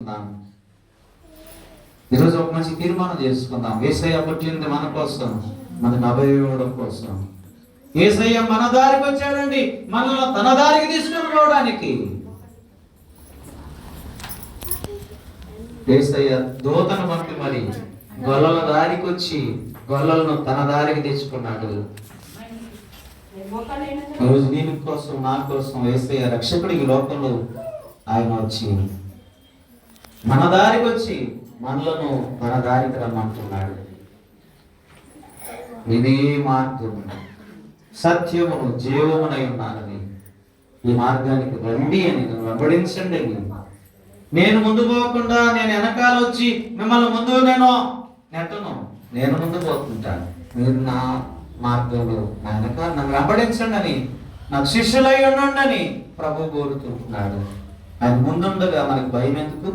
చేసుకుందాం. ఈరోజు ఒక మంచి తీర్మానం చేసుకుందాం. యేసయ్య పుట్టింది మన కోసం, మనకు అభయం కోసం. యేసయ్య మన దారికి వచ్చాడండి, మనల్ని తన దారికి తీసుకుని పోవడానికి. యేసయ్య దూతను పంపి మరి గొల్లల దారికి వచ్చి గొల్లలను తన దారికి తెచ్చుకున్నాడు. ఈరోజు దీని కోసం, నా కోసం యేసయ్య రక్షకుడు ఈ లోకంలో ఆయన వచ్చి మన దారికి వచ్చి మనలను తన దారికి రమ్మంటున్నాడు. ఇది మార్గము, సత్యమును, జీవమునై ఉన్నానని, ఈ మార్గానికి రండి అని, నన్ను వెంబడించండి అని. నేను ముందు పోకుండా నేను వెనకాల వచ్చి మిమ్మల్ని ముందు నేను నెట్టను, నేను ముందు పోతుంటాను. మీరు నా మార్గంలో నా వెనకాల నన్ను వెంబడించండి అని, నాకు శిష్యులై ఉండండి అని ప్రభు కోరుతుంటున్నాడు. ఆయన ముందుండగా మనకు భయం ఎందుకు?